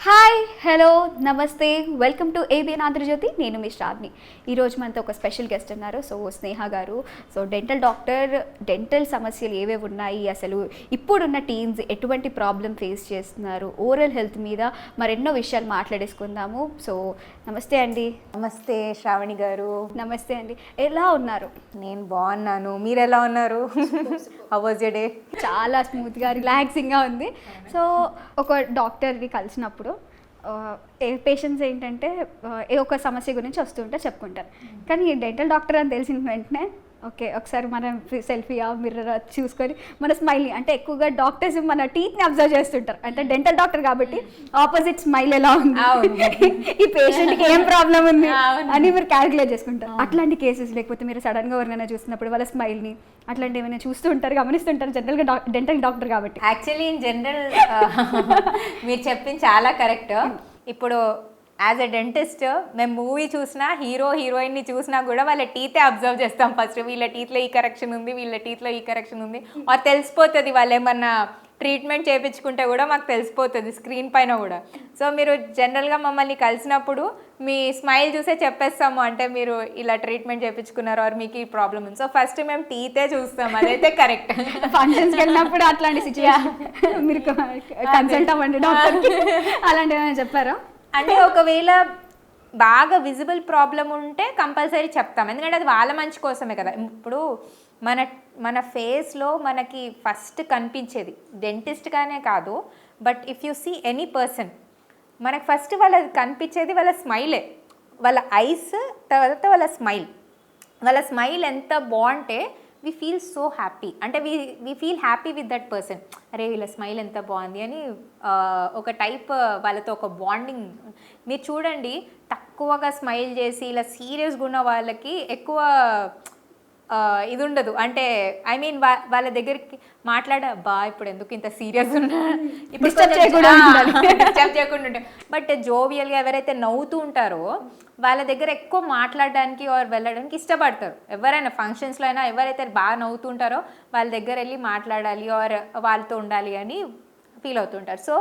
Hi hello నమస్తే welcome to ABN Andhra Jyothi. నేను మీ శ్రావ్ని. ఈరోజు మనతో ఒక స్పెషల్ గెస్ట్ ఉన్నారు. సో స్నేహ గారు. So dental doctor. డెంటల్ సమస్యలు ఏవేవి ఉన్నాయి, అసలు ఇప్పుడున్న టీన్స్ ఎటువంటి ప్రాబ్లం ఫేస్ చేస్తున్నారు, ఓరల్ హెల్త్ మీద మరెన్నో విషయాలు మాట్లాడేసుకుందాము. సో నమస్తే అండి. నమస్తే శ్రావణి గారు. నమస్తే అండి. ఎలా ఉన్నారు? నేను బాగున్నాను, మీరు ఎలా ఉన్నారు? How was your day? చాలా స్మూత్గా రిలాక్సింగ్గా ఉంది. సో ఒక డాక్టర్ని కలిసినప్పుడు పేషెంట్స్ ఏంటంటే ఏ ఒక సమస్య గురించి వస్తుంటే చెప్పుకుంటారు. కానీ డెంటల్ డాక్టర్ అని తెలిసిన వెంటనే ఓకే ఒకసారి మనం సెల్ఫీయా మిర్రర్ చూసుకొని మన స్మైల్ని, అంటే ఎక్కువగా డాక్టర్స్ మన టీత్ని అబ్జర్వ్ చేస్తుంటారు. అంటే డెంటల్ డాక్టర్ కాబట్టి ఆపోజిట్ స్మైల్ ఎలా ఉంది, ఈ పేషెంట్కి ఏం ప్రాబ్లం ఉంది అని మీరు క్యాలిక్యులేట్ చేసుకుంటారు. అట్లాంటి కేసెస్ లేకపోతే మీరు సడన్గా ఎవరినైనా చూసినప్పుడు వాళ్ళ స్మైల్ని అట్లాంటి ఏమైనా చూస్తూ ఉంటారు, గమనిస్తుంటారు జనరల్గా డెంటల్ డాక్టర్ కాబట్టి. యాక్చువల్లీ ఇన్ జనరల్ మీరు చెప్పింది చాలా కరెక్ట్. ఇప్పుడు యాజ్ ఎ డెంటిస్ట్ మేము మూవీ చూసినా హీరో హీరోయిన్ని చూసినా కూడా వాళ్ళ టీతే అబ్జర్వ్ చేస్తాం ఫస్ట్. వీళ్ళ టీత్లో ఈ కరెక్షన్ ఉంది, వీళ్ళ టీత్లో ఈ కరెక్షన్ ఉంది, అది తెలిసిపోతుంది. వాళ్ళు ఏమన్నా ట్రీట్మెంట్ చేయించుకుంటే కూడా మాకు తెలిసిపోతుంది స్క్రీన్ పైన కూడా. సో మీరు జనరల్గా మమ్మల్ని కలిసినప్పుడు మీ స్మైల్ చూసే చెప్పేస్తాము, అంటే మీరు ఇలా ట్రీట్మెంట్ చేయించుకున్నారు ఆర్ మీకు ఈ ప్రాబ్లమ్ ఉంది. సో ఫస్ట్ మేము టీతే చూస్తాం, అదైతే కరెక్ట్. ఫంక్షన్స్కి వెళ్ళినప్పుడు అట్లాంటి సిచ్యువేషన్ మీరు కన్సల్ట్ అవ్వండి డాక్టర్, అలాంటివి ఏమైనా చెప్పారా? అంటే ఒకవేళ బాగా విజిబుల్ ప్రాబ్లం ఉంటే కంపల్సరీ చెప్తాం, ఎందుకంటే అది వాళ్ళ మంచి కోసమే కదా. ఇప్పుడు మన ఫేస్లో మనకి ఫస్ట్ కనిపించేది డెంటిస్ట్గానే కాదు, but if you see any person మనకు ఫస్ట్ వాళ్ళది కనిపించేది వాళ్ళ స్మైలే. వాళ్ళ ఐస్ తర్వాత వాళ్ళ స్మైల్ ఎంత బాగుంటే వీ ఫీల్ సో హ్యాపీ, అంటే we feel happy with that person. అరే వీళ్ళ స్మైల్ ఎంత బాగుంది అని ఒక టైప్ వాళ్ళతో ఒక బాండింగ్. మీరు చూడండి, తక్కువగా స్మైల్ చేసి ఇలా సీరియస్గా ఉన్న వాళ్ళకి ఎక్కువ ఇది ఉండదు. అంటే ఐ మీన్ వాళ్ళ దగ్గరికి బా ఇప్పుడు ఎందుకు ఇంత సీరియస్ ఉన్నా, ఇప్పుడు డిస్టర్బ్ చేయకుండా ఉంటాయి. బట్ జోవియల్గా ఎవరైతే నవ్వుతూ ఉంటారో వాళ్ళ దగ్గర ఎక్కువ మాట్లాడడానికి ఆర్ వెళ్ళడానికి ఇష్టపడతారు. ఎవరైనా ఫంక్షన్స్లో అయినా ఎవరైతే బాగా నవ్వుతుంటారో వాళ్ళ దగ్గర వెళ్ళి మాట్లాడాలి ఆర్ వాళ్ళతో ఉండాలి అని ఫీల్ అవుతుంటారు. సో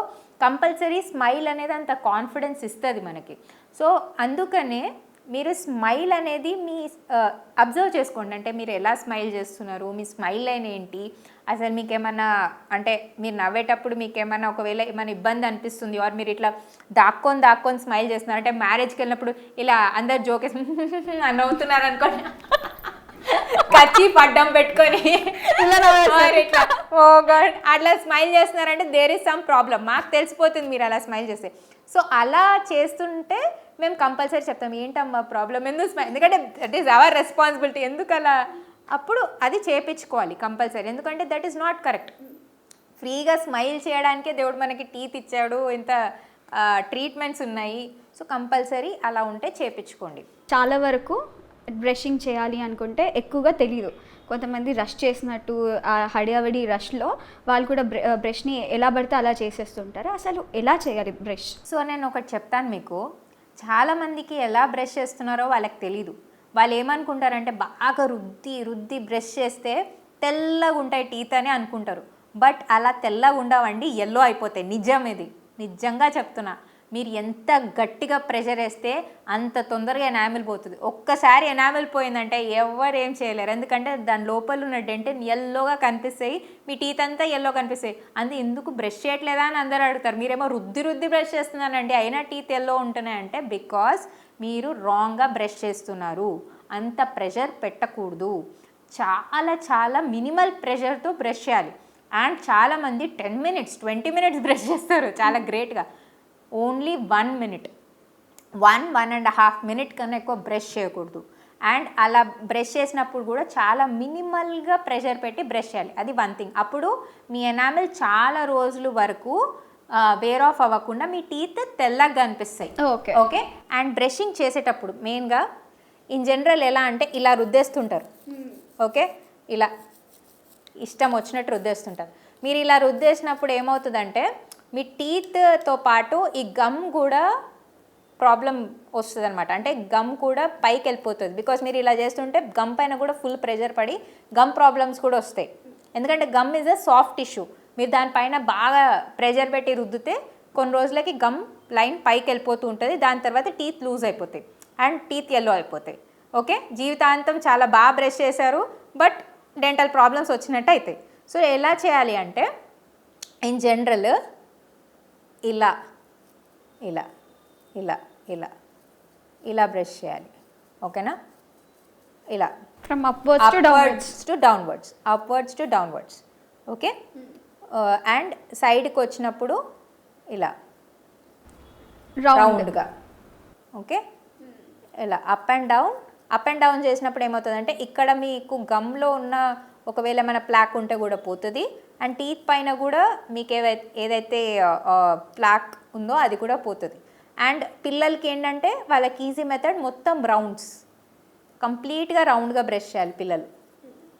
కంపల్సరీ స్మైల్ అనేది అంత కాన్ఫిడెన్స్ ఇస్తుంది మనకి. సో అందుకనే మీరు స్మైల్ అనేది మీ అబ్జర్వ్ చేసుకోండి, అంటే మీరు ఎలా స్మైల్ చేస్తున్నారు, మీ స్మైల్ లైన్ ఏంటి, అసలు మీకు ఏమన్నా అంటే మీరు నవ్వేటప్పుడు మీకు ఏమన్నా ఒకవేళ ఏమైనా ఇబ్బంది అనిపిస్తుంది ఆర్ మీరు ఇట్లా దాక్కొని స్మైల్ చేస్తున్నారు, అంటే మ్యారేజ్కి వెళ్ళినప్పుడు ఇలా అందరు జోకేసి అని నవ్వుతున్నారు అనుకోండి, కచ్చి పడ్డం పెట్టుకొని ఇట్లా ఓ గాడ్ అట్లా స్మైల్ చేస్తున్నారంటే దేర్ ఈజ్ సమ్ ప్రాబ్లం, మాకు తెలిసిపోతుంది మీరు అలా స్మైల్ చేస్తే. సో అలా చేస్తుంటే మేము కంపల్సరీ చెప్తాం, ఏంటమ్మా ప్రాబ్లం, ఎందుకు స్మైల్, ఎందుకంటే దట్ ఈస్ అవర్ రెస్పాన్సిబిలిటీ. ఎందుకు అలా అప్పుడు అది చేయించుకోవాలి కంపల్సరీ, ఎందుకంటే దట్ ఈస్ నాట్ కరెక్ట్. ఫ్రీగా స్మైల్ చేయడానికే దేవుడు మనకి టీత్ ఇచ్చాడు, ఇంత ట్రీట్మెంట్స్ ఉన్నాయి. సో కంపల్సరీ అలా ఉంటే చేయించుకోండి. చాలా వరకు బ్రషింగ్ చేయాలి అనుకుంటే ఎక్కువగా తెలియదు, కొంతమంది రష్ చేసినట్టు ఆ హడావిడి రష్లో వాళ్ళు కూడా బ్రష్ని ఎలా పడితే అలా చేసేస్తుంటారు. అసలు ఎలా చేయాలి బ్రష్? సో నేను ఒకటి చెప్తాను మీకు, చాలామందికి ఎలా బ్రష్ చేస్తున్నారో వాళ్ళకి తెలీదు. వాళ్ళు ఏమనుకుంటారంటే బాగా రుద్ది బ్రష్ చేస్తే తెల్లగా ఉంటాయి టీత్ అని అనుకుంటారు. బట్ అలా తెల్లగా ఉండవండి, ఎల్లో అయిపోతాయి. నిజంగా చెప్తున్నా, మీరు ఎంత గట్టిగా ప్రెషర్ వేస్తే అంత తొందరగా ఎనామిల్ పోతుంది. ఒక్కసారి ఎనామిల్ పోయిందంటే ఎవరు ఏం చేయలేరు, ఎందుకంటే దాని లోపల ఉన్న డెంటిన్ ఎల్లోగా కనిపిస్తాయి, మీ టీత్ అంతా ఎల్లో కనిపిస్తాయి. అంతే ఎందుకు బ్రష్ చేయట్లేదా అని అందరూ అడుగుతారు. మీరేమో రుద్ది బ్రష్ చేస్తున్నానండి అయినా టీత్ ఎల్లో ఉంటున్నాయంటే బికాస్ మీరు రాంగ్గా బ్రష్ చేస్తున్నారు. అంత ప్రెషర్ పెట్టకూడదు, చాలా మినిమల్ ప్రెషర్తో బ్రష్ చేయాలి. అండ్ చాలామంది 10 minutes 20 minutes బ్రష్ చేస్తారు చాలా గ్రేట్గా. ఓన్లీ 1 minute 1.5 minute కన్నా ఎక్కువ బ్రష్ చేయకూడదు. అండ్ అలా బ్రష్ చేసినప్పుడు కూడా చాలా మినిమల్గా ప్రెషర్ పెట్టి బ్రష్ చేయాలి. అది వన్ థింగ్. అప్పుడు మీ ఎనామిల్ చాలా రోజుల వరకు వేర్ ఆఫ్ అవ్వకుండా మీ టీత్ తెల్లగా కనిపిస్తాయి. ఓకే. అండ్ బ్రషింగ్ చేసేటప్పుడు మెయిన్గా ఇన్ జనరల్ ఎలా అంటే ఇలా రుద్దేస్తుంటారు. ఓకే, ఇలా ఇష్టం వచ్చినట్టు రుద్దేస్తుంటారు. మీరు ఇలా రుద్దేసినప్పుడు ఏమవుతుందంటే మీ టీత్తో పాటు ఈ గమ్ కూడా ప్రాబ్లం వస్తుంది అనమాట. అంటే గమ్ కూడా పైకి వెళ్ళిపోతుంది, బికాస్ మీరు ఇలా చేస్తుంటే గమ్ పైన కూడా ఫుల్ ప్రెషర్ పడి గమ్ ప్రాబ్లమ్స్ కూడా వస్తాయి. ఎందుకంటే gum is a soft tissue, మీరు దానిపైన బాగా ప్రెషర్ పెట్టి రుద్దితే కొన్ని రోజులకి గమ్ లైన్ పైకి వెళ్ళిపోతూ ఉంటుంది, దాని తర్వాత టీత్ లూజ్ అయిపోతాయి అండ్ టీత్ ఎల్లో అయిపోతాయి. ఓకే, జీవితాంతం చాలా బాగా బ్రష్ చేశారు బట్ డెంటల్ ప్రాబ్లమ్స్ వచ్చినట్టు అవుతాయి. సో ఎలా చేయాలి అంటే ఇన్ జనరల్ ఇలా ఇలా ఇలా ఇలా ఇలా బ్రష్ చేయాలి. ఓకేనా, ఇలా from upwards to downwards. Upwards to downwards. Okay, and సైడ్కి వచ్చినప్పుడు ఇలా రౌండ్గా. ఓకే, ఇలా అప్ అండ్ డౌన్ చేసినప్పుడు ఏమవుతుందంటే ఇక్కడ మీకు గమ్లో ఉన్న ఒకవేళ ఏమైనా ప్లాక్ ఉంటే కూడా పోతుంది అండ్ టీత్ పైన కూడా మీకు ఏదైతే ప్లాక్ ఉందో అది కూడా పోతుంది. అండ్ పిల్లలకి ఏంటంటే వాళ్ళకి ఈజీ మెథడ్ మొత్తం రౌండ్స్, కంప్లీట్గా రౌండ్గా బ్రష్ చేయాలి పిల్లలు,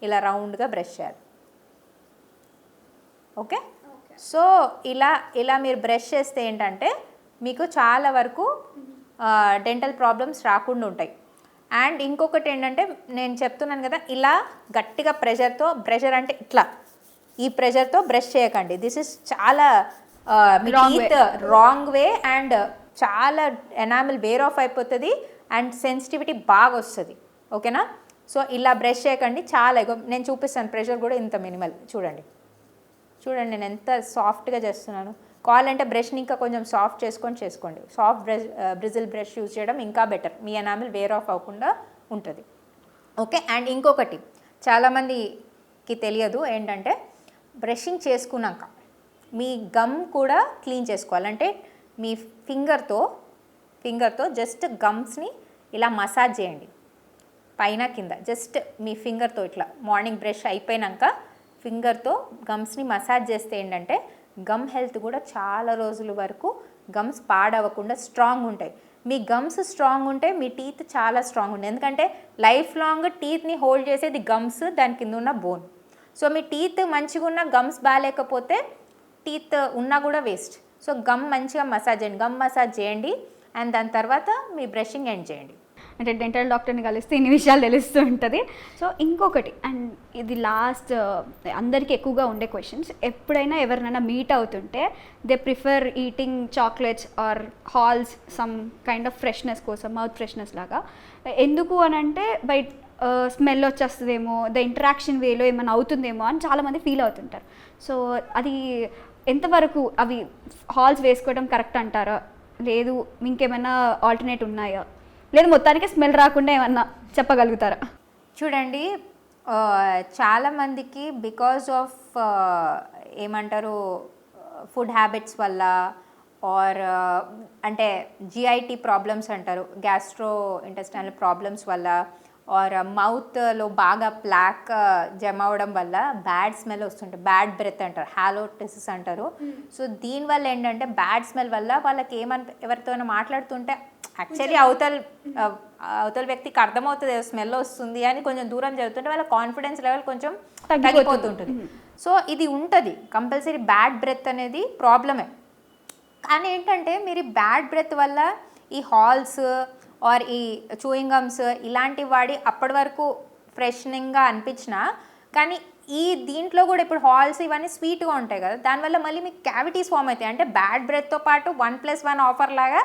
ఇలా రౌండ్గా బ్రష్ చేయాలి. ఓకే, సో ఇలా మీరు బ్రష్ చేస్తే ఏంటంటే మీకు చాలా వరకు డెంటల్ ప్రాబ్లమ్స్ రాకుండా ఉంటాయి. అండ్ ఇంకొకటి ఏంటంటే నేను చెప్తున్నాను కదా, ఇలా గట్టిగా ప్రెషర్ అంటే ఇట్లా ఈ ప్రెషర్తో బ్రష్ చేయకండి. దిస్ ఇస్ చాలా రాంగ్ వే అండ్ చాలా ఎనామిల్ వేర్ ఆఫ్ అయిపోతుంది అండ్ సెన్సిటివిటీ బాగా వస్తుంది. ఓకేనా, సో ఇలా బ్రష్ చేయకండి. చాలా నేను చూపిస్తాను, ప్రెషర్ కూడా ఇంత మినిమల్. చూడండి నేను ఎంత సాఫ్ట్గా చేస్తున్నాను. కావాలంటే బ్రష్ని ఇంకా కొంచెం సాఫ్ట్ చేసుకోండి. సాఫ్ట్ బ్రిజిల్ బ్రష్ యూజ్ చేయడం ఇంకా బెటర్, మీ ఎనామిల్ వేర్ ఆఫ్ అవ్వకుండా ఉంటుంది. ఓకే, అండ్ ఇంకొకటి చాలామందికి తెలియదు ఏంటంటే బ్రషింగ్ చేసుకున్నాక మీ గమ్ కూడా క్లీన్ చేసుకోవాలంటే మీ ఫింగర్తో జస్ట్ గమ్స్ని ఇలా మసాజ్ చేయండి పైన కింద. జస్ట్ మీ ఫింగర్తో ఇట్లా మార్నింగ్ బ్రష్ అయిపోయినాక ఫింగర్తో గమ్స్ని మసాజ్ చేస్తే ఏంటంటే గమ్ హెల్త్ కూడా చాలా రోజుల వరకు గమ్స్ పాడవకుండా స్ట్రాంగ్ ఉంటాయి. మీ గమ్స్ స్ట్రాంగ్ ఉంటే మీ టీత్ చాలా స్ట్రాంగ్ ఉంటాయి. ఎందుకంటే లైఫ్ లాంగ్ టీత్ని హోల్డ్ చేసేది గమ్స్, దాని కింద ఉన్న బోన్. సో మీ టీత్ మంచిగా ఉన్న గమ్స్ బాగాలేకపోతే టీత్ ఉన్నా కూడా వేస్ట్. సో గమ్ మంచిగా మసాజ్ చేయండి అండ్ దాని తర్వాత మీ బ్రషింగ్ ఎండ్ చేయండి. అంటే డెంటల్ డాక్టర్ని కలిస్తే ఇన్ని విషయాలు తెలుస్తూ ఉంటుంది. సో ఇంకొకటి, అండ్ ఇది లాస్ట్ అందరికీ ఎక్కువగా ఉండే క్వశ్చన్స్, ఎప్పుడైనా ఎవరినైనా మీట్ అవుతుంటే they prefer eating chocolates or Halls some kind of freshness కోసం, మౌత్ ఫ్రెష్నెస్ లాగా. ఎందుకు అని అంటే స్మెల్ వచ్చేస్తుందేమో, ద ఇంటరాక్షన్ వేలో ఏమైనా అవుతుందేమో అని చాలామంది ఫీల్ అవుతుంటారు. సో అది ఎంతవరకు అవి హాల్స్ వేసుకోవడం కరెక్ట్ అంటారా, లేదు ఇంకేమైనా ఆల్టర్నేట్ ఉన్నాయా, లేదు మొత్తానికి స్మెల్ రాకుండా ఏమన్నా చెప్పగలుగుతారా? చూడండి, చాలామందికి బికాజ్ ఆఫ్ ఏమంటారు ఫుడ్ హ్యాబిట్స్ వల్ల ఆర్ అంటే జిఐటి ప్రాబ్లమ్స్ అంటారు, గ్యాస్ట్రో ఇంటెస్టైనల్ ప్రాబ్లమ్స్ వల్ల ఆర్ మౌత్లో బాగా ప్లాక్ జమ అవడం వల్ల బ్యాడ్ స్మెల్ వస్తుంటాయి, బ్యాడ్ బ్రెత్ అంటారు, హాలోటిసిస్ అంటారు. సో దీనివల్ల ఏంటంటే బ్యాడ్ స్మెల్ వల్ల వాళ్ళకి ఎవరితోనైనా మాట్లాడుతుంటే యాక్చువల్లీ అవతల వ్యక్తికి అర్థమవుతుంది స్మెల్ వస్తుంది అని కొంచెం దూరం జరుగుతుంటే వాళ్ళ కాన్ఫిడెన్స్ లెవెల్ కొంచెం తగ్గిపోతుంటుంది. సో ఇది ఉంటుంది కంపల్సరీ, బ్యాడ్ బ్రెత్ అనేది ప్రాబ్లమే. కానీ ఏంటంటే మీరు బ్యాడ్ బ్రెత్ వల్ల ఈ హాల్స్ ఆర్ ఈ చూయింగ్ గమ్స్ ఇలాంటి వాడి అప్పటి వరకు ఫ్రెషనింగ్గా అనిపించినా కానీ ఈ దీంట్లో కూడా ఇప్పుడు హాల్స్ ఇవన్నీ స్వీట్గా ఉంటాయి కదా, దానివల్ల మళ్ళీ మీకు క్యావిటీస్ ఫామ్ అవుతాయి. అంటే బ్యాడ్ బ్రెత్తో పాటు 1+1 ఆఫర్ లాగా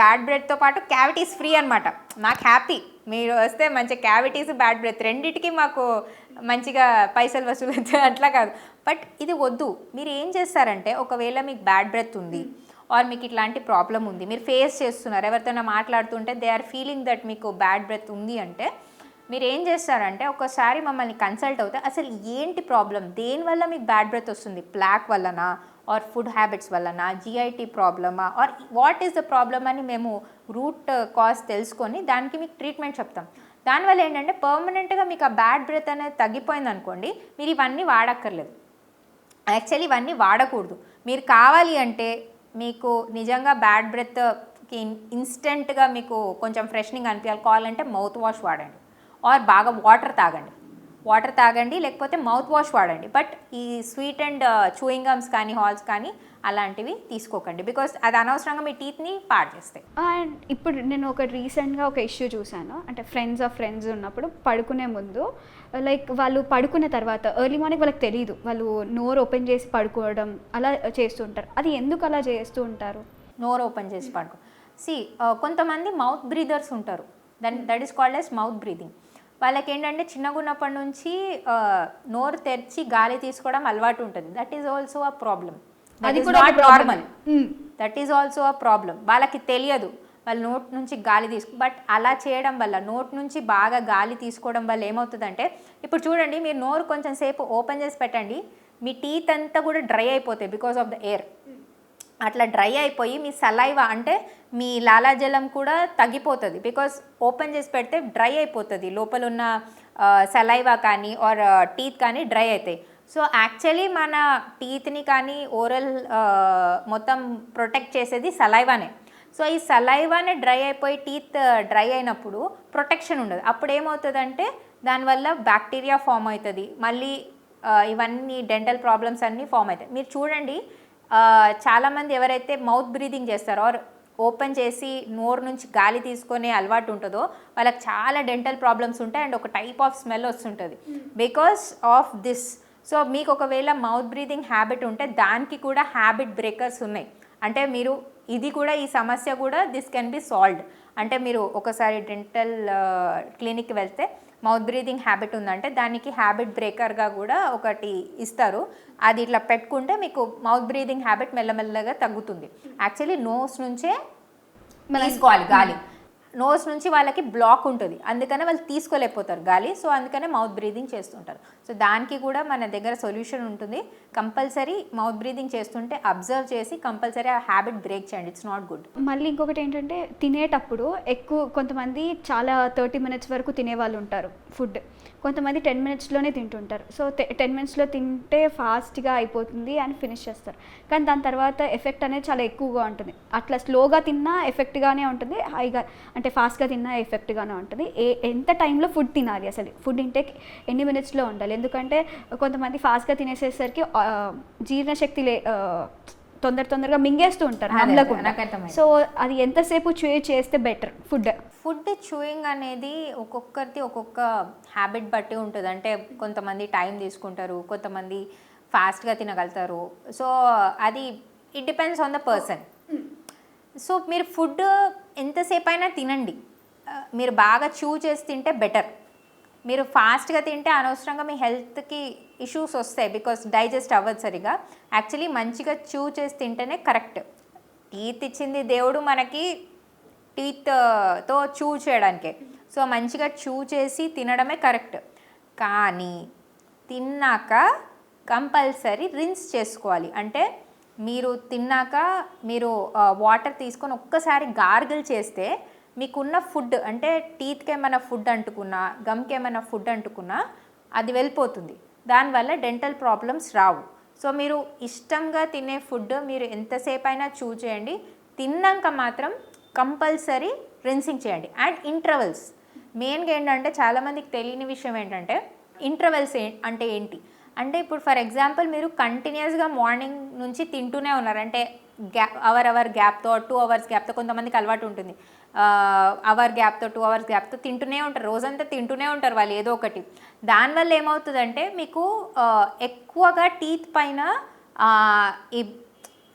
బ్యాడ్ బ్రెత్తో పాటు క్యావిటీస్ ఫ్రీ అనమాట. మాకు హ్యాపీ, మీరు వస్తే మంచి క్యావిటీస్ బ్యాడ్ బ్రెత్ రెండింటికి మాకు మంచిగా పైసలు వసూలు అట్లా కాదు. బట్ ఇది వద్దు. మీరు ఏం చేస్తారంటే ఒకవేళ మీకు బ్యాడ్ బ్రెత్ ఉంది ఆర్ మీకు ఇట్లాంటి ప్రాబ్లం ఉంది, మీరు ఫేస్ చేస్తున్నారు, ఎవరితోనా మాట్లాడుతుంటే దే ఆర్ ఫీలింగ్ దట్ మీకు బ్యాడ్ బ్రెత్ ఉంది అంటే మీరు ఏం చేస్తారంటే ఒకసారి మమ్మల్ని కన్సల్ట్ అవుతే అసలు ఏంటి ప్రాబ్లం, దేనివల్ల మీకు బ్యాడ్ బ్రెత్ వస్తుంది, ప్లాక్ వల్లనా ఆర్ ఫుడ్ హ్యాబిట్స్ వల్లనా, జిఐటి ప్రాబ్లమా or what is the problem అని మేము రూట్ కాజ్ తెలుసుకొని దానికి మీకు ట్రీట్మెంట్ చెప్తాం. దానివల్ల ఏంటంటే పర్మనెంట్గా మీకు ఆ బ్యాడ్ బ్రెత్ అనేది తగ్గిపోయింది అనుకోండి, మీరు ఇవన్నీ వాడక్కర్లేదు. యాక్చువల్లీ ఇవన్నీ వాడకూడదు. మీరు కావాలి అంటే మీకు నిజంగా బ్యాడ్ బ్రెత్కి ఇన్స్టెంట్గా మీకు కొంచెం ఫ్రెషనింగ్ అనిపించాలి కావాలంటే మౌత్ వాష్ వాడండి ఆర్ బాగా వాటర్ తాగండి లేకపోతే మౌత్ వాష్ వాడండి. బట్ ఈ స్వీట్ అండ్ చూయింగ్ గమ్స్ కానీ హాల్స్ కానీ అలాంటివి తీసుకోకండి, బికాస్ అది అనవసరంగా మీ టీత్ని పాడు చేస్తాయి. అండ్ ఇప్పుడు నేను రీసెంట్గా ఒక ఇష్యూ చూశాను, అంటే ఫ్రెండ్స్ ఉన్నప్పుడు పడుకునే ముందు లైక్ వాళ్ళు పడుకున్న తర్వాత ఎర్లీ మార్నింగ్ వాళ్ళకి తెలియదు, వాళ్ళు నోరు ఓపెన్ చేసి పడుకోవడం అలా చేస్తూ ఉంటారు. అది ఎందుకు అలా చేస్తూ ఉంటారు? నోరు ఓపెన్ చేసి పడుకో. కొంతమంది మౌత్ బ్రీదర్స్ ఉంటారు, that is called as mouth breathing. వాళ్ళకి ఏంటంటే చిన్నగా ఉన్నప్పటి నుంచి నోరు తెరిచి గాలి తీసుకోవడం అలవాటు ఉంటుంది. That is also a problem. That is not normal. That is also a problem. వాళ్ళకి తెలియదు వాళ్ళ నోట్ నుంచి గాలి బట్ అలా చేయడం వల్ల, నోట్ నుంచి బాగా గాలి తీసుకోవడం వల్ల ఏమవుతుందంటే, ఇప్పుడు చూడండి మీరు నోరు కొంచెం సేపు ఓపెన్ చేసి పెట్టండి, మీ టీత్ అంతా కూడా డ్రై అయిపోతాయి బికాస్ ఆఫ్ ద ఎయిర్. అట్లా డ్రై అయిపోయి మీ సలైవా అంటే మీ లాలాజలం కూడా తగ్గిపోతుంది. బికాస్ ఓపెన్ చేసి పెడితే డ్రై అయిపోతుంది, లోపల ఉన్న సలైవా కానీ ఆర్ టీత్ కానీ డ్రై అవుతాయి. సో యాక్చువల్లీ మన టీత్ని కానీ ఓరల్ మొత్తం ప్రొటెక్ట్ చేసేది సలైవానే. సో ఈ సలైవానే డ్రై అయిపోయి టీత్ డ్రై అయినప్పుడు ప్రొటెక్షన్ ఉండదు. అప్పుడు ఏమవుతుందంటే దానివల్ల బ్యాక్టీరియా ఫామ్ అవుతుంది, మళ్ళీ ఇవన్నీ డెంటల్ ప్రాబ్లమ్స్ అన్నీ ఫామ్ అవుతాయి. మీరు చూడండి చాలామంది ఎవరైతే మౌత్ బ్రీదింగ్ చేస్తారో ఆర్ ఓపెన్ చేసి నోరు నుంచి గాలి తీసుకునే అలవాటు ఉంటుందో వాళ్ళకి చాలా డెంటల్ ప్రాబ్లమ్స్ ఉంటాయి అండ్ ఒక టైప్ ఆఫ్ స్మెల్ వస్తుంటుంది బికాస్ ఆఫ్ దిస్. సో మీకు ఒకవేళ మౌత్ బ్రీదింగ్ హ్యాబిట్ ఉంటే దానికి కూడా హ్యాబిట్ బ్రేకర్స్ ఉన్నాయి. అంటే మీరు ఇది కూడా, ఈ సమస్య కూడా దిస్ కెన్ బి సాల్వ్డ్. అంటే మీరు ఒకసారి డెంటల్ క్లినిక్కి వెళ్తే మౌత్ బ్రీదింగ్ హ్యాబిట్ ఉందంటే దానికి హ్యాబిట్ బ్రేకర్గా కూడా ఒకటి ఇస్తారు. అది ఇట్లా పెట్టుకుంటే మీకు మౌత్ బ్రీదింగ్ హ్యాబిట్ మెల్లమెల్లగా తగ్గుతుంది. యాక్చువల్లీ నోస్ నుంచే తీసుకోవాలి గాలి, నోస్ నుంచి వాళ్ళకి బ్లాక్ ఉంటుంది, అందుకనే వాళ్ళు తీసుకోలేకపోతారు గాలి. సో అందుకనే మౌత్ బ్రీదింగ్ చేస్తుంటారు. సో దానికి కూడా మన దగ్గర సొల్యూషన్ ఉంటుంది. కంపల్సరీ మౌత్ బ్రీదింగ్ చేస్తుంటే అబ్జర్వ్ చేసి కంపల్సరీ ఆ హ్యాబిట్ బ్రేక్ చేయండి. It's not good. మళ్ళీ ఇంకొకటి ఏంటంటే తినేటప్పుడు కొంతమంది చాలా 30 minutes వరకు తినేవాళ్ళు ఉంటారు ఫుడ్, కొంతమంది 10 minutesలోనే తింటుంటారు. సో 10 minutesలో తింటే ఫాస్ట్గా అయిపోతుంది అని ఫినిష్ చేస్తారు, కానీ దాని తర్వాత ఎఫెక్ట్ అనేది చాలా ఎక్కువగా ఉంటుంది. అట్లా స్లోగా తిన్నా ఎఫెక్ట్గానే ఉంటుంది, హైగా అంటే ఫాస్ట్గా తిన్నా ఎఫెక్ట్గానే ఉంటుంది. ఎంత టైంలో ఫుడ్ తినాలి, అసలు ఫుడ్ ఇంటేక్ ఎన్ని మినిట్స్లో ఉండాలి? ఎందుకంటే కొంతమంది ఫాస్ట్గా తినేసేసరికి జీర్ణశక్తి తొందరగా మింగేస్తూ ఉంటారు నమ్మలేకుండా. సో అది ఎంతసేపు చేస్తే బెటర్? ఫుడ్ చూయింగ్ అనేది ఒక్కొక్కరిది ఒక్కొక్క హ్యాబిట్ బట్టి ఉంటుంది. అంటే కొంతమంది టైం తీసుకుంటారు, కొంతమంది ఫాస్ట్గా తినగలుగుతారు. సో అది it depends on the person. So మీరు ఫుడ్ ఎంతసేపు అయినా తినండి, మీరు బాగా చూ చేసి తింటే బెటర్. మీరు ఫాస్ట్గా తింటే అనవసరంగా మీ హెల్త్కి ఇష్యూస్ వస్తాయి బికాస్ డైజెస్ట్ అవ్వదు సరిగా. యాక్చువల్లీ మంచిగా చూ చేసి తింటేనే కరెక్ట్. టీత్ ఇచ్చింది దేవుడు మనకి టీత్తో చూ చేయడానికే. సో మంచిగా చూ చేసి తినడమే కరెక్ట్. కానీ తిన్నాక కంపల్సరీ రిన్స్ చేసుకోవాలి. అంటే మీరు తిన్నాక మీరు వాటర్ తీసుకొని ఒక్కసారి గార్గిల్ చేస్తే మీకున్న ఫుడ్, అంటే టీత్కి ఏమైనా ఫుడ్ అంటుకున్నా, గమ్కి ఏమైనా ఫుడ్ అంటుకున్నా అది వెళ్ళిపోతుంది. దానివల్ల డెంటల్ ప్రాబ్లమ్స్ రావు. సో మీరు ఇష్టంగా తినే ఫుడ్ మీరు ఎంతసేపు అయినా చేయండి, తిన్నాక మాత్రం కంపల్సరీ రిన్సింగ్ చేయండి. అండ్ ఇంటర్వెల్స్ మెయిన్గా ఏంటంటే చాలామందికి తెలియని విషయం ఏంటంటే ఇంటర్వెల్స్ అంటే ఏంటి అంటే, ఇప్పుడు ఫర్ ఎగ్జాంపుల్ మీరు కంటిన్యూస్గా మార్నింగ్ నుంచి తింటూనే ఉన్నారు, అంటే అవర్ గ్యాప్తో 2 hours గ్యాప్తో, కొంతమందికి అలవాటు ఉంటుంది అవర్ గ్యాప్తో 2 hours గ్యాప్తో తింటూనే ఉంటారు, రోజంతా తింటూనే ఉంటారు వాళ్ళు ఏదో ఒకటి. దానివల్ల ఏమవుతుందంటే మీకు ఎక్కువగా టీత్ పైన ఈ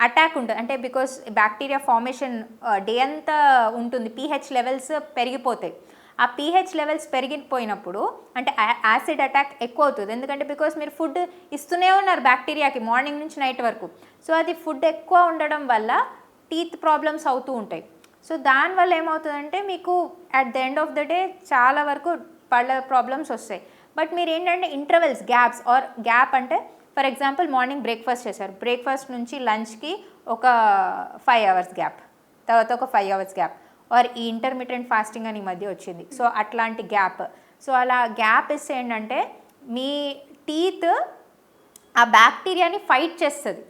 అటాక్ ఉంటుంది. అంటే బికాస్ బ్యాక్టీరియా ఫార్మేషన్ డే అంతా ఉంటుంది, పీహెచ్ లెవెల్స్ పెరిగిపోతాయి. ఆ పీహెచ్ లెవెల్స్ పెరిగిపోయినప్పుడు అంటే యాసిడ్ అటాక్ ఎక్కువ అవుతుంది. ఎందుకంటే బికాస్ మీరు ఫుడ్ ఇస్తూనే ఉన్నారు బ్యాక్టీరియాకి మార్నింగ్ నుంచి నైట్ వరకు. సో అది ఫుడ్ ఎక్కువ ఉండడం వల్ల టీత్ ప్రాబ్లమ్స్ అవుతూ ఉంటాయి. సో దానివల్ల ఏమవుతుందంటే మీకు at the end of the day చాలా వరకు పళ్ళ ప్రాబ్లమ్స్ వస్తాయి. బట్ మీరు ఏంటంటే ఇంటర్వెల్స్, గ్యాప్స్ ఆర్ గ్యాప్ అంటే ఫర్ ఎగ్జాంపుల్ మార్నింగ్ బ్రేక్ఫాస్ట్ చేశారు, బ్రేక్ఫాస్ట్ నుంచి లంచ్కి ఒక 5 hours గ్యాప్, తర్వాత ఒక 5 hours గ్యాప్, ఆర్ ఈ ఇంటర్మీడియట్ ఫాస్టింగ్ అని ఈ మధ్య వచ్చింది. సో అట్లాంటి గ్యాప్. సో అలా గ్యాప్ ఇస్తే ఏంటంటే మీ టీత్ ఆ బ్యాక్టీరియాని ఫైట్ చేస్తుంది.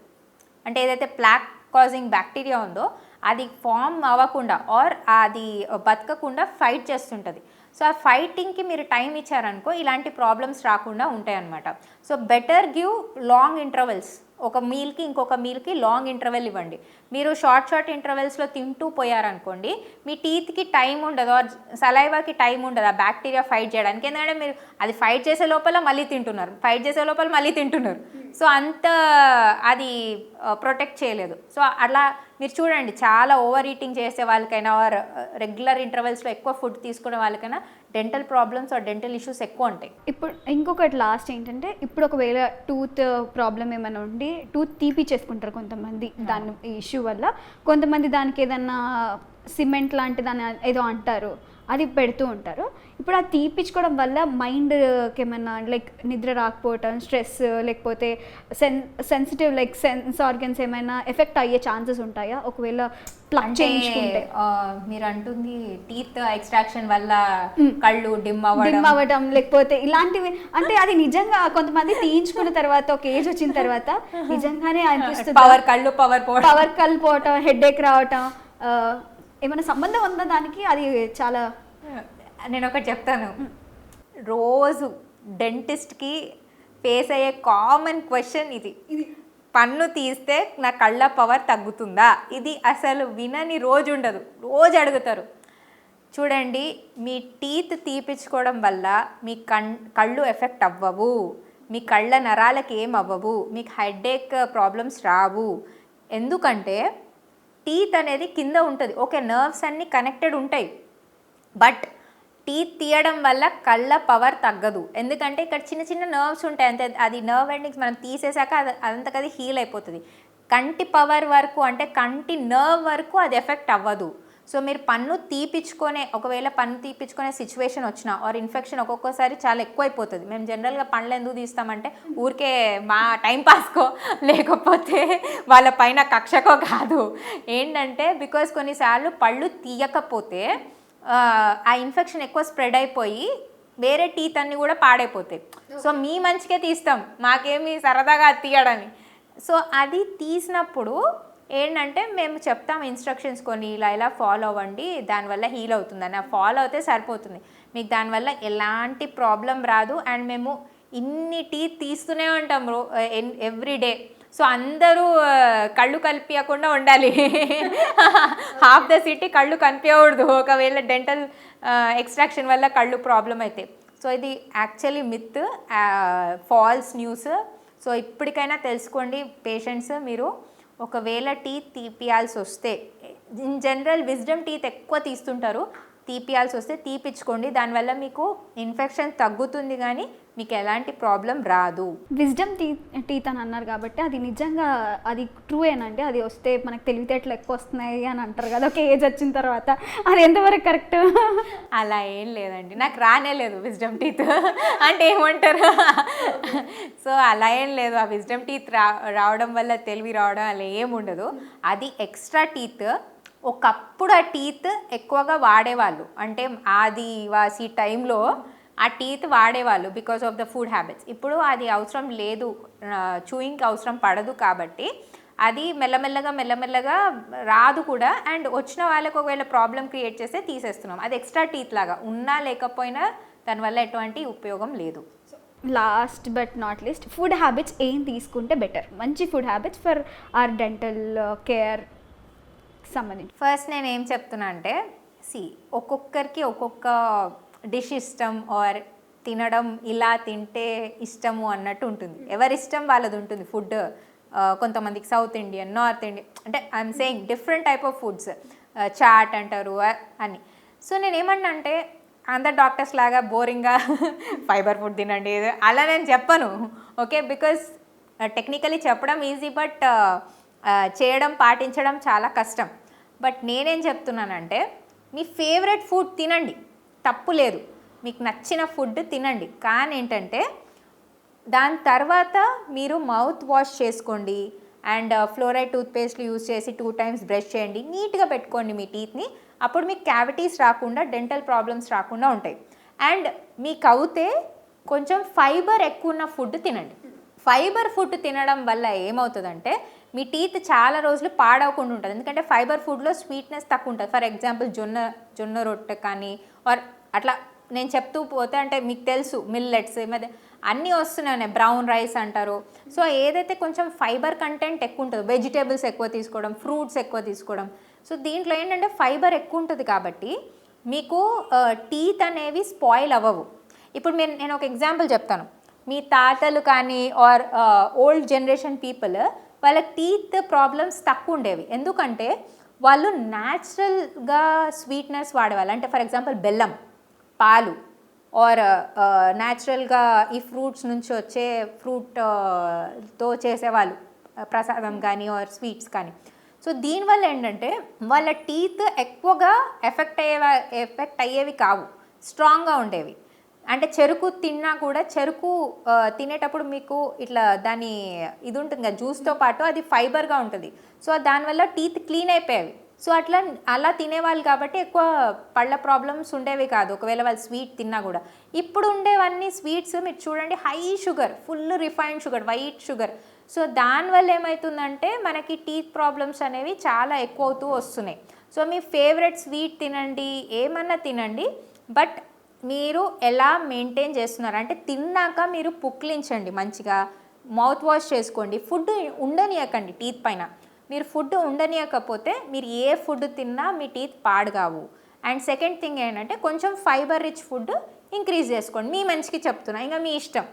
అంటే ఏదైతే ప్లాక్ కాజింగ్ బ్యాక్టీరియా ఉందో అది ఫామ్ అవ్వకుండా ఆర్ అది బతకకుండా ఫైట్ చేస్తుంటుంది. సో ఆ ఫైటింగ్కి మీరు టైం ఇచ్చారనుకో ఇలాంటి ప్రాబ్లమ్స్ రాకుండా ఉంటాయన్నమాట. So better give long intervals. ఒక మీల్కి ఇంకొక మీల్కి లాంగ్ ఇంటర్వెల్ ఇవ్వండి. మీరు షార్ట్ ఇంటర్వెల్స్లో తింటూ పోయారనుకోండి మీ టీత్కి టైం ఉండదు, ఆర్ సలైవాకి టైం ఉండదు ఆ బ్యాక్టీరియా ఫైట్ చేయడానికి. ఎందుకంటే మీరు అది ఫైట్ చేసే లోపల మళ్ళీ తింటున్నారు, ఫైట్ చేసే లోపల మళ్ళీ తింటున్నారు. సో అంత అది ప్రొటెక్ట్ చేయలేదు. సో అలా మీరు చూడండి చాలా ఓవర్ ఈటింగ్ చేసే వాళ్ళకైనా ఆర్ రెగ్యులర్ ఇంటర్వెల్స్లో ఎక్కువ ఫుడ్ తీసుకునే వాళ్ళకైనా dental problems are dental issues ఎక్కువ ఉంటాయి. ఇప్పుడు ఇంకొకటి లాస్ట్ ఏంటంటే, ఇప్పుడు ఒకవేళ టూత్ ప్రాబ్లం ఏమైనా ఉండి టూత్ తీపిచ్చేసుకుంటారు కొంతమంది దాని ఇష్యూ వల్ల. కొంతమంది దానికి ఏదన్నా సిమెంట్ లాంటి దాన్ని ఏదో అంటారు, అది పెడుతూ ఉంటారు. ఇప్పుడు అది తీపిచ్చుకోవడం వల్ల మైండ్కి ఏమైనా లైక్ నిద్ర రాకపోవటం, స్ట్రెస్, లేకపోతే సెన్సిటివ్ లైక్ సెన్స్ ఆర్గన్స్ ఏమైనా ఎఫెక్ట్ అయ్యే ఛాన్సెస్ ఉంటాయా ఒకవేళ ప్లగ్ చేయించుకుంటే? మీరు అంటుంది టీత్ ఎక్స్ట్రాక్షన్ వల్ల కళ్ళు డిమ్ అవ్వడం లేకపోతే ఇలాంటివి, అంటే అది నిజంగా కొంతమంది తీయించుకున్న తర్వాత ఒక ఏజ్ వచ్చిన తర్వాత నిజంగానే అనిపిస్తుంది పవర్ కళ్ళు పోవటం, హెడేక్ రావటం, ఏమైనా సంబంధం ఉందా దానికి? అది చాలా, నేను ఒకటి చెప్తాను, రోజు డెంటిస్ట్కి ఫేస్ అయ్యే కామన్ క్వశ్చన్ ఇది, పన్ను తీస్తే నా కళ్ళ పవర్ తగ్గుతుందా? ఇది అసలు వినని రోజు ఉండదు, రోజు అడుగుతారు. చూడండి, మీ టీత్ తీపించుకోవడం వల్ల మీ కళ్ళు ఎఫెక్ట్ అవ్వవు, మీ కళ్ళ నరాలకి ఏం అవ్వవు, మీకు హెడేక్ ప్రాబ్లమ్స్ రావు. ఎందుకంటే టీత్ అనేది కింద ఉంటుంది, ఓకే, నర్వ్స్ అన్నీ కనెక్టెడ్ ఉంటాయి, బట్ టీత్ తీయడం వల్ల కళ్ళ పవర్ తగ్గదు. ఎందుకంటే ఇక్కడ చిన్న చిన్న నర్వ్స్ ఉంటాయి అంతే, అది నర్వ్ ఎండింగ్స్ మనం తీసేసాక అదంతకది హీల్ అయిపోతుంది. కంటి పవర్ వరకు, అంటే కంటి నర్వ్ వరకు అది ఎఫెక్ట్ అవ్వదు. సో మీరు ఒకవేళ పన్ను తీపించుకునే సిచ్యువేషన్ వచ్చినా ఆర్ ఇన్ఫెక్షన్ ఒక్కొక్కసారి చాలా ఎక్కువైపోతుంది. మేము జనరల్గా పళ్ళు ఎందుకు తీస్తామంటే ఊరికే మా టైంపాస్కో లేకపోతే వాళ్ళ పైన కక్షకో కాదు, ఏంటంటే బికాజ్ కొన్నిసార్లు పళ్ళు తీయకపోతే ఆ ఇన్ఫెక్షన్ ఎక్కువ స్ప్రెడ్ అయిపోయి వేరే టీత్ అన్నీ కూడా పాడైపోతాయి. సో మీ మంచికే తీస్తాం, మాకేమి సరదాగా తీయడని. సో అది తీసినప్పుడు ఏంటంటే మేము చెప్తాం ఇన్స్ట్రక్షన్స్ కొన్ని, ఇలా ఫాలో అవ్వండి, దానివల్ల హీల్ అవుతుందని. ఫాలో అయితే సరిపోతుంది, మీకు దానివల్ల ఎలాంటి ప్రాబ్లం రాదు. అండ్ మేము ఇన్ని టీత్ తీస్తూనే ఉంటాం ఎవ్రీడే. సో అందరూ కళ్ళు కనిపించకుండా ఉండాలి, హాఫ్ ద సిటీ కళ్ళు కనిపించకూడదు ఒకవేళ డెంటల్ ఎక్స్ట్రాక్షన్ వల్ల కళ్ళు ప్రాబ్లం అయితే. సో ఇది actually myth, false news. So ఇప్పటికైనా తెలుసుకోండి పేషెంట్స్, మీరు ఒకవేళ టీత్ తీపియాల్సి వస్తే, ఇన్ జనరల్ విజ్డమ్ టీత్ ఎక్కువ తీస్తుంటారు, తీపియాల్సి వస్తే తీపిచ్చుకోండి, దానివల్ల మీకు ఇన్ఫెక్షన్ తగ్గుతుంది కానీ మీకు ఎలాంటి ప్రాబ్లం రాదు. విజ్డమ్ టీత్ అని అన్నారు కాబట్టి అది నిజంగా అది ట్రూ ఏనండి? అది వస్తే మనకు తెలివితేటలు ఎక్కువ వస్తున్నాయి అని అంటారు కదా ఒక ఏజ్ వచ్చిన తర్వాత, అది ఎంతవరకు కరెక్ట్? అలా ఏం లేదండి, నాకు రానే లేదు విజ్డమ్ టీత్ అంటే ఏమంటారు. సో అలా ఏం లేదు, ఆ విజ్డమ్ టీత్ రావడం వల్ల తెలివి రావడం అలా ఏం ఉండదు. అది ఎక్స్ట్రా టీత్. ఒకప్పుడు ఆ టీత్ ఎక్కువగా వాడేవాళ్ళు, అంటే ఆదివాసి టైంలో ఆ టీత్ వాడేవాళ్ళు because of the food habits. ఇప్పుడు అవసరం లేదు, చూయింగ్కి అవసరం పడదు, కాబట్టి అది మెల్లమెల్లగా రాదు కూడా. అండ్ వచ్చిన వాళ్ళకి ఒకవేళ ప్రాబ్లం క్రియేట్ చేస్తే తీసేస్తున్నాం. అది ఎక్స్ట్రా టీత్ లాగా, ఉన్నా లేకపోయినా దానివల్ల ఎటువంటి ఉపయోగం లేదు. Last but not least, food habits ఏం తీసుకుంటే బెటర్? మంచి food habits for are dental care సంబంధించి. ఫస్ట్ నేను ఏం చెప్తున్నా అంటే, ఒక్కొక్కరికి ఒక్కొక్క డిష్ ఇష్టం ఆర్ తినడం ఇలా తింటే ఇష్టము అన్నట్టు ఉంటుంది. ఎవరి ఇష్టం వాళ్ళది ఉంటుంది ఫుడ్. కొంతమందికి సౌత్ ఇండియన్, నార్త్ ఇండియన్, అంటే I'm saying different type of foods, chaat అంటారు అని. సో నేను ఏమన్నా అంటే అందరు డాక్టర్స్ లాగా బోరింగ్గా ఫైబర్ ఫుడ్ తినండి అలా నేను చెప్పను, ఓకే, బికాస్ టెక్నికలీ చెప్పడం ఈజీ, బట్ చేయడం పాటించడం చాలా కష్టం. బట్ నేనేం చెప్తున్నానంటే, మీ ఫేవరెట్ ఫుడ్ తినండి, తప్పు లేదు, మీకు నచ్చిన ఫుడ్ తినండి, కానీ ఏంటంటే దాని తర్వాత మీరు మౌత్ వాష్ చేసుకోండి అండ్ ఫ్లోరైడ్ టూత్పేస్ట్లు యూజ్ చేసి 2 times బ్రష్ చేయండి, నీట్గా పెట్టుకోండి మీ టీత్ని. అప్పుడు మీకు క్యావిటీస్ రాకుండా, డెంటల్ ప్రాబ్లమ్స్ రాకుండా ఉంటాయి. అండ్ మీకు అవుతే కొంచెం ఫైబర్ ఎక్కువ ఉన్న ఫుడ్ తినండి. ఫైబర్ ఫుడ్ తినడం వల్ల ఏమవుతుందంటే మీ టీత్ చాలా రోజులు పాడవకుండా ఉంటుంది, ఎందుకంటే ఫైబర్ ఫుడ్లో స్వీట్నెస్ తక్కువ ఉంటుంది. ఫర్ ఎగ్జాంపుల్ జొన్న రొట్టె కానీ ఆర్ అట్లా నేను చెప్తూ పోతే, అంటే మీకు తెలుసు మిల్లెట్స్ ఈ మధ్య అన్నీ వస్తున్నాయి, బ్రౌన్ రైస్ అంటారు. సో ఏదైతే కొంచెం ఫైబర్ కంటెంట్ ఎక్కువ ఉంటుందో, వెజిటేబుల్స్ ఎక్కువ తీసుకోవడం, ఫ్రూట్స్ ఎక్కువ తీసుకోవడం, సో దీంట్లో ఏంటంటే ఫైబర్ ఎక్కువ ఉంటుంది కాబట్టి మీకు టీత్ అనేవి స్పాయిల్ అవ్వవు. ఇప్పుడు నేను ఒక ఎగ్జాంపుల్ చెప్తాను. మీ తాతలు కానీ ఆర్ ఓల్డ్ జనరేషన్ పీపుల్ వాళ్ళకి టీత్ ప్రాబ్లమ్స్ తక్కువ ఉండేవి. ఎందుకంటే వాళ్ళు న్యాచురల్గా స్వీట్నెస్ వాడేవాళ్ళు. అంటే ఫర్ ఎగ్జాంపుల్ బెల్లం, పాలు, ఆర్ న్యాచురల్గా ఈ ఫ్రూట్స్ నుంచి వచ్చే తో చేసేవాళ్ళు ప్రసాదం కానీ ఆర్ స్వీట్స్ కానీ. సో దీనివల్ల ఏంటంటే వాళ్ళ టీత్ ఎక్కువగా ఎఫెక్ట్ అయ్యేవి కావు, స్ట్రాంగ్గా ఉండేవి. అంటే చెరుకు తిన్నా కూడా చెరుకు తినేటప్పుడు మీకు ఇట్లా దాని ఇది ఉంటుంది కదా, జ్యూస్తో పాటు అది ఫైబర్గా ఉంటుంది. సో దానివల్ల టీత్ క్లీన్ అయిపోయేవి. సో అలా తినేవాళ్ళు కాబట్టి ఎక్కువ పళ్ళ ప్రాబ్లమ్స్ ఉండేవి కాదు, ఒకవేళ వాళ్ళు స్వీట్ తిన్నా కూడా. ఇప్పుడు ఉండేవన్నీ స్వీట్స్ మీరు చూడండి, high sugar, full refined sugar, white sugar. So దానివల్ల ఏమవుతుందంటే మనకి టీత్ ప్రాబ్లమ్స్ అనేవి చాలా ఎక్కువ అవుతూ వస్తున్నాయి. సో మీ ఫేవరెట్ స్వీట్ తినండి, ఏమన్నా తినండి, బట్ మీరు ఎలా మెయింటైన్ చేస్తున్నారు అంటే తిన్నాక మీరు పుక్లించండి, మంచిగా మౌత్ వాష్ చేసుకోండి, ఫుడ్ ఉండనియకండి టీత్ పైన. మీరు ఫుడ్ ఉండనియకపోతే మీరు ఏ ఫుడ్ తిన్నా మీ టీత్ పాడుగావు. అండ్ సెకండ్ థింగ్ ఏంటంటే కొంచెం ఫైబర్ రిచ్ ఫుడ్ ఇంక్రీజ్ చేసుకోండి. మీ మంచికి చెప్తున్నా, ఇంకా మీ ఇష్టం.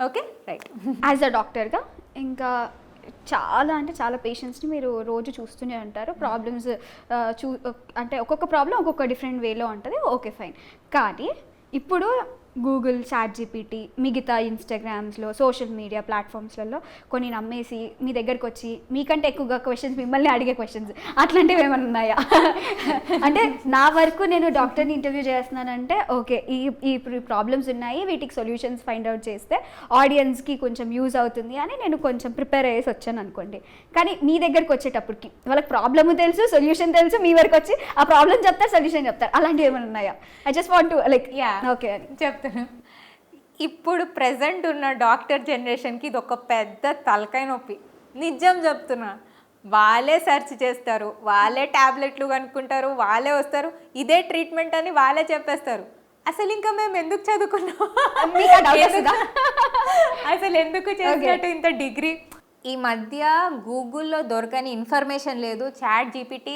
Okay, right. యాజ్ అ డాక్టర్గా ఇంకా చాలా అంటే చాలా పేషెంట్స్ని మీరు రోజు చూస్తూనే ఉంటారు. ప్రాబ్లమ్స్ అంటే ఒక్కొక్క ప్రాబ్లం ఒక్కొక్క డిఫరెంట్ వేలో ఉంటుంది. Okay, fine. కానీ ఇప్పుడు గూగుల్, ChatGPT, మిగతా ఇన్స్టాగ్రామ్స్లో, సోషల్ మీడియా ప్లాట్ఫామ్స్లలో కొన్ని నమ్మేసి మీ దగ్గరకు వచ్చి మీకంటే ఎక్కువగా క్వశ్చన్స్, మిమ్మల్ని అడిగే క్వశ్చన్స్ అట్లాంటివి ఏమైనా ఉన్నాయా? అంటే నా వరకు నేను డాక్టర్ని ఇంటర్వ్యూ చేస్తున్నానంటే ఓకే, ఈ ప్రాబ్లమ్స్ ఉన్నాయి, వీటికి సొల్యూషన్స్ ఫైండ్ అవుట్ చేస్తే ఆడియన్స్కి కొంచెం యూజ్ అవుతుంది అని నేను కొంచెం ప్రిపేర్ అయ్యేసి వచ్చాను అనుకోండి. కానీ మీ దగ్గరకు వచ్చేటప్పటికి వాళ్ళకి ప్రాబ్లము తెలుసు, సొల్యూషన్ తెలుసు, మీ వరకు వచ్చి ఆ ప్రాబ్లమ్ చెప్తారు, సొల్యూషన్ చెప్తారు. అలాంటివి ఏమైనా ఉన్నాయా? I just want to like okay అని చెప్తాను. ఇప్పుడు ప్రెజెంట్ ఉన్న డాక్టర్ జనరేషన్కి ఇది ఒక పెద్ద తలకాయ నొప్పి. నిజం చెప్తున్నా. వాళ్ళే సెర్చ్ చేస్తారు, వాళ్ళే ట్యాబ్లెట్లు కనుక్కుంటారు, వాళ్ళే వస్తారు, ఇదే ట్రీట్మెంట్ అని వాళ్ళే చెప్పేస్తారు. అసలు ఇంకా మేము ఎందుకు చదువుకున్నాం? అసలు ఎందుకు చేసినట్టు ఇంత డిగ్రీ? ఈ మధ్య గూగుల్లో దొరకని ఇన్ఫర్మేషన్ లేదు. ChatGPT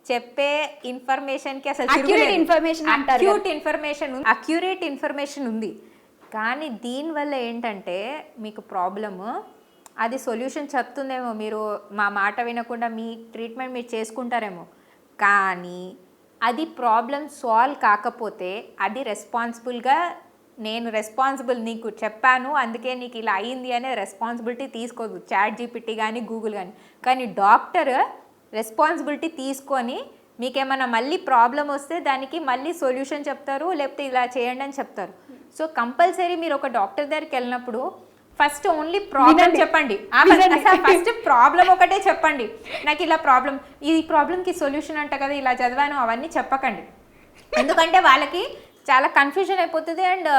చెప్పే ఇన్ఫర్మేషన్కి అసలు అక్యూరేట్ ఇన్ఫర్మేషన్ ఉంది. కానీ దీనివల్ల ఏంటంటే మీకు ప్రాబ్లము, అది సొల్యూషన్ చెప్తుందేమో, మీరు మా మాట వినకుండా మీ ట్రీట్మెంట్ మీరు చేసుకుంటారేమో, కానీ అది ప్రాబ్లం సాల్వ్ కాకపోతే అది రెస్పాన్సిబుల్గా నీకు చెప్పాను అందుకే నీకు ఇలా అయ్యింది అనే రెస్పాన్సిబిలిటీ తీసుకోదు ChatGPT కానీ గూగుల్ కానీ డాక్టర్ రెస్పాన్సిబిలిటీ తీసుకొని మీకేమైనా మళ్ళీ ప్రాబ్లం వస్తే దానికి మళ్ళీ సొల్యూషన్ చెప్తారు, లేకపోతే ఇలా చేయండి అని చెప్తారు. సో కంపల్సరీ మీరు ఒక డాక్టర్ దగ్గరికి వెళ్ళినప్పుడు ఫస్ట్ ఓన్లీ ప్రాబ్లం చెప్పండి. ఫస్ట్ ప్రాబ్లం ఒకటే చెప్పండి, నాకు ఇలా ప్రాబ్లం, ఈ ప్రాబ్లంకి సొల్యూషన్ అంట కదా, ఇలా చదివాను, అవన్నీ చెప్పకండి. ఎందుకంటే వాళ్ళకి చాలా కన్ఫ్యూజన్ అయిపోతుంది అండ్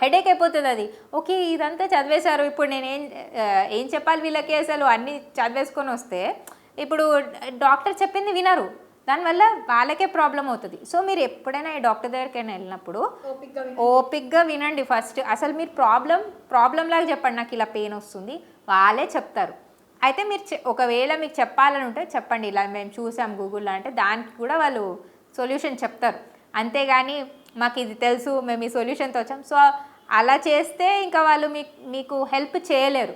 హెడేక్ అయిపోతుంది. అది ఓకే, ఇదంతా చదివేశారు, ఇప్పుడు నేను ఏం చెప్పాలి వీళ్ళకి, అసలు అన్నీ చదివేసుకొని వస్తే ఇప్పుడు డాక్టర్ చెప్పింది వినరు, దానివల్ల వాళ్ళకే ప్రాబ్లం అవుతుంది. సో మీరు ఎప్పుడైనా ఈ డాక్టర్ దగ్గరికి వెళ్ళినప్పుడు ఓపిక్గా వినండి ఫస్ట్. అసలు మీరు ప్రాబ్లం లాగా చెప్పండి, నాకు ఇలా పెయిన్ వస్తుంది, వాళ్ళే చెప్తారు. అయితే మీరు ఒకవేళ మీకు చెప్పాలని ఉంటే చెప్పండి, ఇలా మేము చూసాం గూగుల్లో అంటే దానికి కూడా వాళ్ళు సొల్యూషన్ చెప్తారు. అంతేగాని మాకు ఇది తెలుసు, మేము ఈ సొల్యూషన్తో వచ్చాం, సో అలా చేస్తే ఇంకా వాళ్ళు మీకు హెల్ప్ చేయలేరు.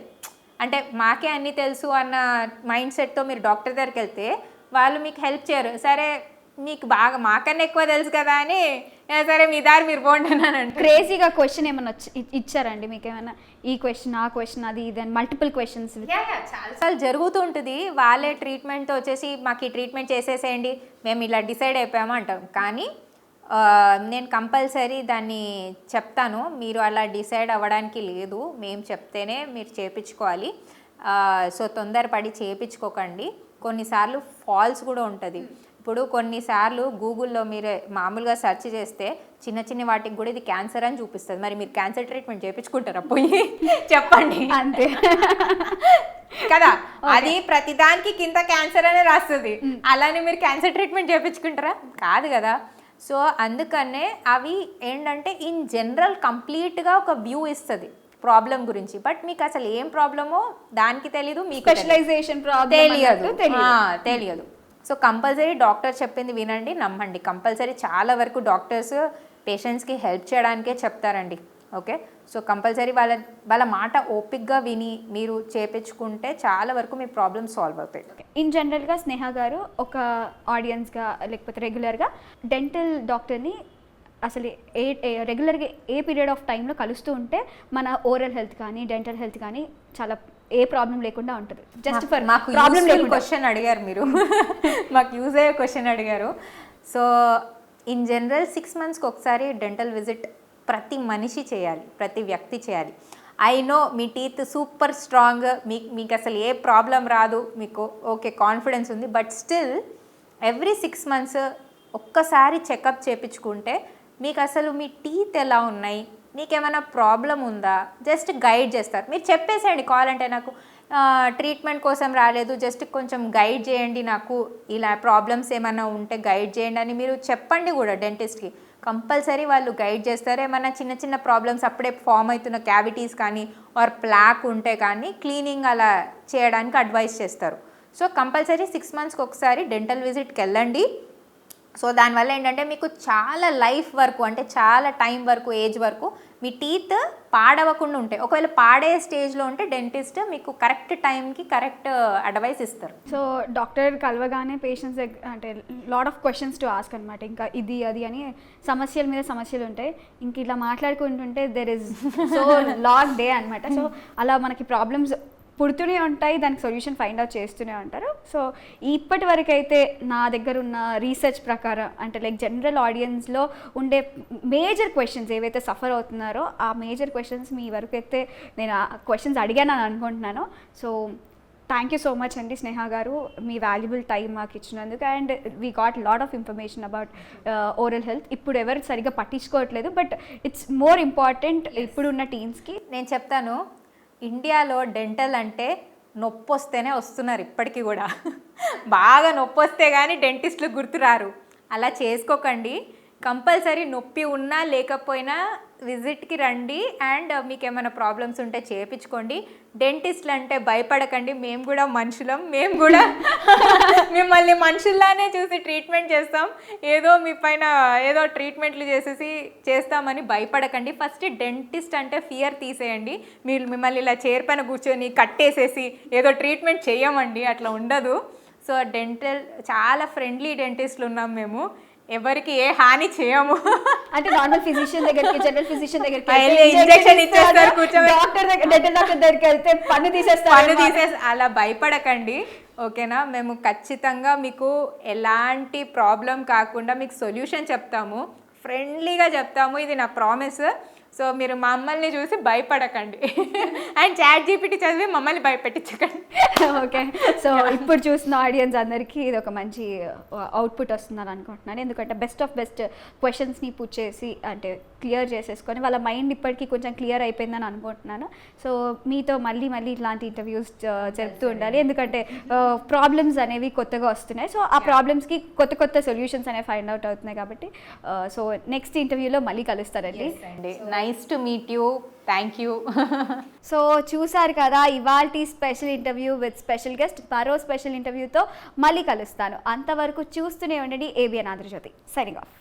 అంటే మాకే అన్నీ తెలుసు అన్న మైండ్ సెట్తో మీరు డాక్టర్ దగ్గరికి వెళ్తే వాళ్ళు మీకు హెల్ప్ చేయరు. సరే మీకు బాగా మాకన్నా ఎక్కువ తెలుసు కదా అని సరే మీ దారి మీరు పోండి. క్రేజీగా క్వశ్చన్ ఏమన్నా ఇచ్చారండి మీకు? ఏమైనా ఈ క్వశ్చన్, ఆ క్వశ్చన్, అది ఇది అని మల్టిపుల్ క్వశ్చన్స్ చాలాసార్లు జరుగుతూ ఉంటుంది. వాళ్ళే ట్రీట్మెంట్తో వచ్చేసి మాకు ఈ ట్రీట్మెంట్ చేసేసేయండి, మేము ఇలా డిసైడ్ అయిపోయాము అంటాం. కానీ నేను కంపల్సరీ దాన్ని చెప్తాను, మీరు అలా డిసైడ్ అవ్వడానికి లేదు, మేము చెప్తేనే మీరు చేయించుకోవాలి. సో తొందరపడి చేయించుకోకండి. కొన్నిసార్లు ఫాల్స్ కూడా ఉంటుంది. ఇప్పుడు కొన్నిసార్లు గూగుల్లో మీరు మామూలుగా సెర్చ్ చేస్తే చిన్న చిన్న వాటికి కూడా ఇది క్యాన్సర్ అని చూపిస్తుంది. మరి మీరు క్యాన్సర్ ట్రీట్మెంట్ చేయించుకుంటారా పోయి? చెప్పండి అంతే కదా. అది ప్రతిదానికి కింద క్యాన్సర్ అనే రాస్తుంది, అలానే మీరు క్యాన్సర్ ట్రీట్మెంట్ చేయించుకుంటారా? కాదు కదా. సో అందుకనే అవి ఏంటంటే ఇన్ జనరల్ కంప్లీట్గా ఒక వ్యూ ఇస్తుంది ప్రాబ్లం గురించి. బట్ మీకు అసలు ఏం ప్రాబ్లమో దానికి తెలీదు, మీకు స్పెషలైజేషన్ తెలియదు. సో కంపల్సరీ డాక్టర్ చెప్పింది వినండి, నమ్మండి. కంపల్సరీ చాలా వరకు డాక్టర్స్ పేషెంట్స్కి హెల్ప్ చేయడానికే చెప్తారండి. ఓకే. సో కంపల్సరీ వాళ్ళ మాట ఓపిక్గా విని మీరు చేపించుకుంటే చాలా వరకు మీ ప్రాబ్లమ్ సాల్వ్ అవుతాయి. ఇన్ జనరల్గా స్నేహ గారు ఒక ఆడియన్స్గా లేకపోతే రెగ్యులర్గా డెంటల్ డాక్టర్ని అసలు రెగ్యులర్గా ఏ పీరియడ్ ఆఫ్ టైంలో కలుస్తూ ఉంటే మన ఓరల్ హెల్త్ కానీ డెంటల్ హెల్త్ కానీ చాలా ఏ ప్రాబ్లం లేకుండా ఉంటుంది. జస్ట్ ఫర్ మాకు ప్రాబ్లం లేకుండా క్వశ్చన్ అడిగారు మీరు మాకు యూజ్ అయ్యే క్వశ్చన్ అడిగారు. సో ఇన్ జనరల్ 6 monthsకి ఒకసారి డెంటల్ విజిట్ ప్రతి మనిషి చేయాలి, ప్రతి వ్యక్తి చేయాలి. I know me teeth super strong, మీకు అసలు ఏ ప్రాబ్లం రాదు, మీకు ఓకే కాన్ఫిడెన్స్ ఉంది. బట్ స్టిల్ ఎవ్రీ 6 months ఒక్కసారి చెకప్ చేయించుకుంటే మీకు అసలు మీ టీత్ ఎలా ఉన్నాయి, మీకేమైనా ప్రాబ్లం ఉందా జస్ట్ గైడ్ చేస్తారు. మీరు చెప్పేసేయండి కావాలంటే, నాకు ట్రీట్మెంట్ కోసం రాలేదు, జస్ట్ కొంచెం గైడ్ చేయండి, నాకు ఇలా ప్రాబ్లమ్స్ ఏమైనా ఉంటే గైడ్ చేయండి అని మీరు చెప్పండి కూడా డెంటిస్ట్కి. కంపల్సరీ వాళ్ళు గైడ్ చేస్తారు. ఏమైనా చిన్న చిన్న ప్రాబ్లమ్స్ అప్పుడే ఫామ్ అవుతున్న క్యావిటీస్ కానీ ఆర్ ప్లాక్ ఉంటే కానీ క్లీనింగ్ అలా చేయడానికి అడ్వైస్ చేస్తారు. సో కంపల్సరీ 6 monthsకి ఒకసారి డెంటల్ విజిట్కి వెళ్ళండి. సో దానివల్ల ఏంటంటే మీకు చాలా లైఫ్ వరకు, అంటే చాలా టైం వరకు, ఏజ్ వరకు మీ టీత్ పాడవకుండా ఉంటాయి. ఒకవేళ పాడే స్టేజ్లో ఉంటే డెంటిస్ట్ మీకు కరెక్ట్ టైంకి కరెక్ట్ అడ్వైస్ ఇస్తారు. సో డాక్టర్ కలవగానే పేషెంట్స్ అంటే lot of questions to ask అనమాట. ఇంకా ఇది అది అని సమస్యల మీద సమస్యలు ఉంటాయి. ఇంక ఇలా మాట్లాడుకుంటుంటే there is so long day అనమాట. సో అలా మనకి ప్రాబ్లమ్స్ పుడుతూనే ఉంటాయి, దానికి సొల్యూషన్ ఫైండ్ అవుట్ చేస్తూనే ఉంటారు. సో ఇప్పటి వరకు అయితే నా దగ్గర ఉన్న రీసెర్చ్ ప్రకారం అంటే లైక్ జనరల్ ఆడియన్స్లో ఉండే మేజర్ క్వశ్చన్స్ ఏవైతే సఫర్ అవుతున్నారో ఆ మేజర్ క్వశ్చన్స్ మీ వరకు అయితే నేను ఆ క్వశ్చన్స్ అడిగానని అనుకుంటున్నాను. So thank you so much అండి స్నేహ గారు, మీ వాల్యుబుల్ టైం మాకు ఇచ్చినందుకు. And we got lot of information about oral health. ఇప్పుడు ఎవరు సరిగ్గా పట్టించుకోవట్లేదు, బట్ ఇట్స్ మోర్ ఇంపార్టెంట్ ఇప్పుడున్న టీమ్స్కి. నేను చెప్తాను, ఇండియాలో డెంటల్ అంటే నొప్పి వస్తేనే వస్తున్నారు ఇప్పటికీ కూడా. బాగా నొప్పి వస్తే కానీ డెంటిస్టులు గుర్తురారు. అలా చేసుకోకండి. కంపల్సరీ నొప్పి ఉన్నా లేకపోయినా విజిట్కి రండి అండ్ మీకు ఏమైనా ప్రాబ్లమ్స్ ఉంటే చేయించుకోండి. డెంటిస్ట్లు అంటే భయపడకండి, మేము కూడా మనుషులం, మేము కూడా మిమ్మల్ని మనుషుల్లానే చూసి ట్రీట్మెంట్ చేస్తాం. ఏదో మీ పైన ఏదో ట్రీట్మెంట్లు చేస్తామని భయపడకండి. ఫస్ట్ డెంటిస్ట్ అంటే ఫియర్ తీసేయండి. మీరు మిమ్మల్ని ఇలా చైర్ పైన కూర్చొని కట్టేసేసి ఏదో ట్రీట్మెంట్ చేయమండి, అట్లా ఉండదు. సో డెంటల్ చాలా ఫ్రెండ్లీ డెంటిస్ట్లు ఉన్నాం మేము, ఎవరికి ఏ హాని చేయము. అంటే నార్మల్ ఫిజిషియన్ దగ్గరికి, జనరల్ ఫిజిషియన్ దగ్గరికి ఇంజెక్షన్ ఇచ్చేస్తారు, కూర్చోబెట్టి డాక్టర్ డెంటల్ డాక్టర్ దగ్గరికి వెళ్తే పన్ను తీసేస్తారు. అలా భయపడకండి, ఓకేనా? మేము ఖచ్చితంగా మీకు ఎలాంటి ప్రాబ్లం కాకుండా మీకు సొల్యూషన్ చెప్తాము, ఫ్రెండ్లీగా చెప్తాము, ఇది నా ప్రామిస్. సో మీరు మమ్మల్ని చూసి భయపడకండి అండ్ ChatGPT చదివి మమ్మల్ని భయపెట్టించకండి. ఓకే. సో ఇప్పుడు చూసిన ఆడియన్స్ అందరికీ ఇది ఒక మంచి అవుట్పుట్ వస్తుందని అనుకుంటున్నాను. ఎందుకంటే బెస్ట్ ఆఫ్ బెస్ట్ క్వశ్చన్స్ని పుట్ చేసి అంటే క్లియర్ చేసేసుకొని వాళ్ళ మైండ్ ఇప్పటికీ కొంచెం క్లియర్ అయిపోయిందని అనుకుంటున్నాను. సో మీతో మళ్ళీ ఇట్లాంటి ఇంటర్వ్యూస్ జరుపుతూ ఉండాలి, ఎందుకంటే ప్రాబ్లమ్స్ అనేవి కొత్తగా వస్తున్నాయి. సో ఆ ప్రాబ్లమ్స్కి కొత్త సొల్యూషన్స్ అనేవి ఫైండ్ అవుట్ అవుతున్నాయి కాబట్టి సో నెక్స్ట్ ఇంటర్వ్యూలో మళ్ళీ కలుస్తారండి. Nice to meet you, thank you. So చూసారు కదా ఇవాల్టి special interview with special guest. మరో స్పెషల్ ఇంటర్వ్యూతో మళ్ళీ కలుస్తాను. అంతవరకు చూస్తూనే ఉండండి ABN ఆంధ్రజ్యోతి. Signing off.